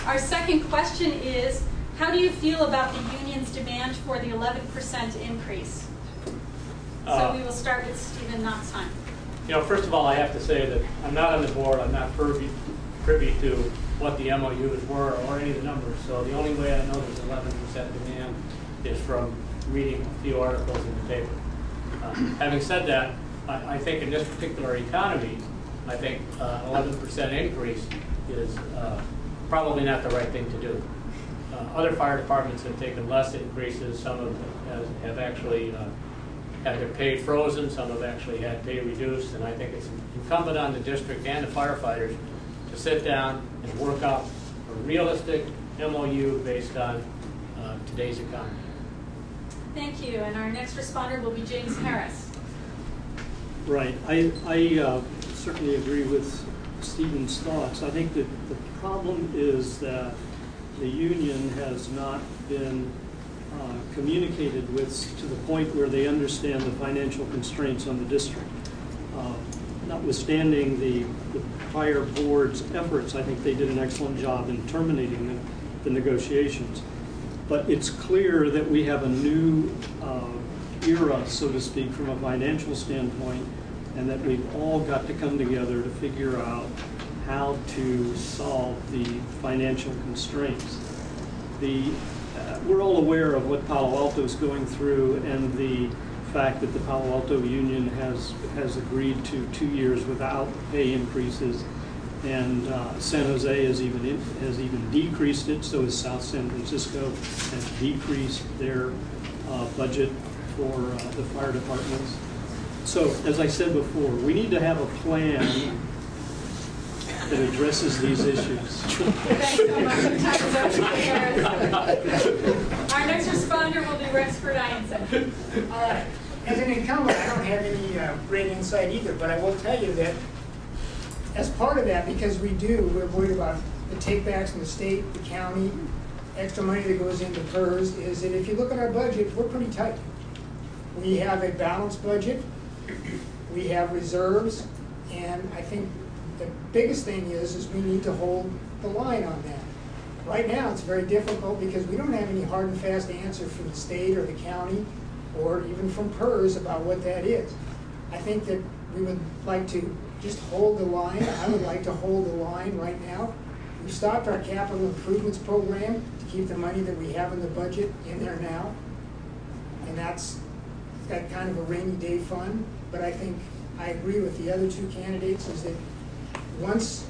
Our second question is, how do you feel about the union's demand for the 11% increase? So we will start with Stephen Knoxheim. You know, first of all, I have to say that I'm not on the board. I'm not privy to what the MOUs were or any of the numbers. So the only way I know there's 11% demand is from reading a few articles in the paper. Having said that, I think in this particular economy, I think 11% increase is probably not the right thing to do. Other fire departments have taken less increases. Some of them have actually had their pay frozen. Some have actually had pay reduced. And I think it's incumbent on the district and the firefighters to sit down and work out a realistic MOU based on today's economy. Thank you. And our next responder will be James Harris. Right. I certainly agree with Stephen's thoughts. I think that the problem is that the union has not been communicated with to the point where they understand the financial constraints on the district. Notwithstanding the prior board's efforts, I think they did an excellent job in terminating the negotiations. But it's clear that we have a new era, so to speak, from a financial standpoint, and that we've all got to come together to figure out how to solve the financial constraints. We're all aware of what Palo Alto is going through and the fact that the Palo Alto union has agreed to 2 years without pay increases, and San Jose has even decreased it. So has South San Francisco, has decreased their budget for the fire departments. So as I said before, we need to have a plan that addresses these issues. Thanks so much. Our next responder will be Rex Burdine. All right. As an incumbent, I don't have any great insight either, but I will tell you that as part of that, because we're worried about the takebacks from the state, the county, extra money that goes into PERS, is that if you look at our budget, we're pretty tight. We have a balanced budget, we have reserves, and I think the biggest thing is we need to hold the line on that. Right now, it's very difficult because we don't have any hard and fast answer from the state or the county or even from PERS about what that is. I think that we would like to just hold the line. I would like to hold the line right now. We've stopped our capital improvements program to keep the money that we have in the budget in there now. And that's got kind of a rainy day fund. But I think I agree with the other two candidates is that once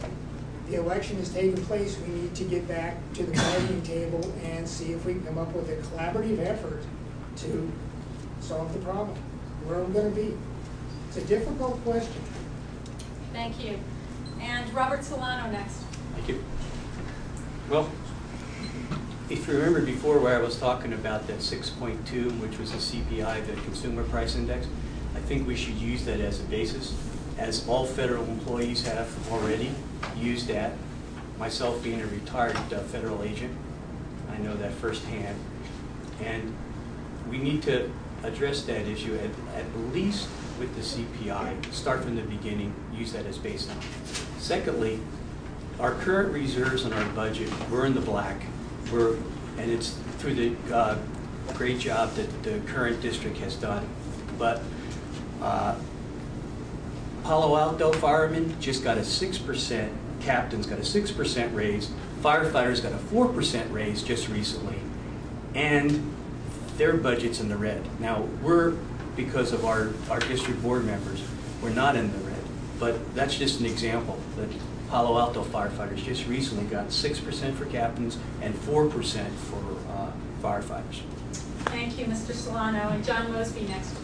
the election has taken place, we need to get back to the bargaining table and see if we can come up with a collaborative effort to solve the problem. Where are we going to be? It's a difficult question. Thank you. And Robert Solano next. Thank you. Well, if you remember before where I was talking about that 6.2, which was the CPI, the Consumer Price Index, I think we should use that as a basis, as all federal employees have already used that. Myself being a retired federal agent, I know that firsthand. And we need to address that issue at least with the CPI, start from the beginning, use that as baseline. Secondly, our current reserves in our budget, we're in the black, and it's through the great job that the current district has done. But Palo Alto firemen just got a 6%, captains got a 6% raise, firefighters got a 4% raise just recently, and their budget's in the red. Now, because of our district board members, we're not in the red, but that's just an example. The Palo Alto firefighters just recently got 6% for captains and 4% for firefighters. Thank you, Mr. Solano. And John Mosby next.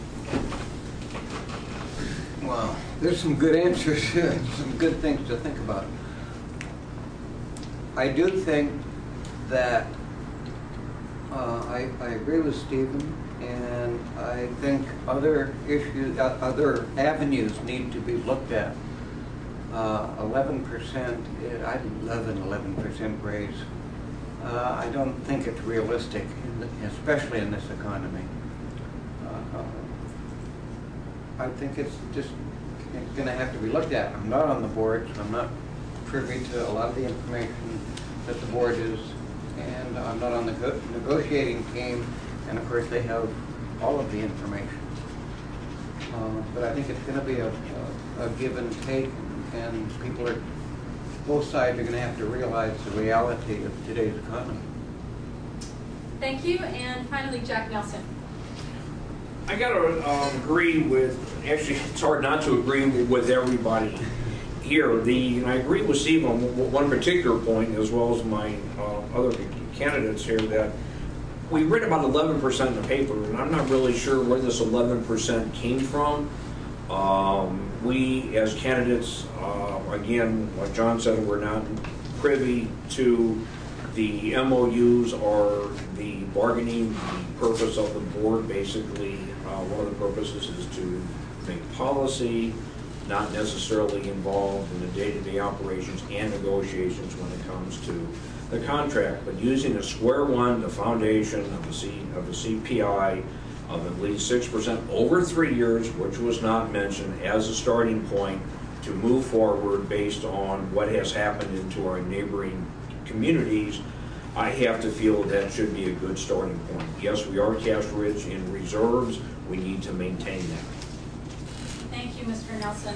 Well, there's some good answers, some good things to think about. I do think that I agree with Stephen, and I think other issues, other avenues need to be looked at. 11%, I'd love an 11% raise. I don't think it's realistic, especially in this economy. I think it's just going to have to be looked at. I'm not on the board, so I'm not privy to a lot of the information that the board is, and I'm not on the negotiating team, and of course they have all of the information. But I think it's going to be a give and take, and both sides are going to have to realize the reality of today's economy. Thank you, and finally, Jack Nelson. I got to agree with, actually, it's hard not to agree with everybody here. And I agree with Steve on one particular point, as well as my other candidates here, that we read about 11% in the paper, and I'm not really sure where this 11% came from. We, as candidates, again, like John said, we're not privy to the MOUs or the bargaining. The purpose of the board, basically, one of the purposes is to make policy, not necessarily involved in the day-to-day operations and negotiations when it comes to the contract, but using a square one, the foundation of the CPI of at least 6% over 3 years, which was not mentioned, as a starting point to move forward based on what has happened into our neighboring communities. I have to feel that should be a good starting point. Yes, we are cash rich in reserves. We need to maintain that. Thank you, Mr. Nelson.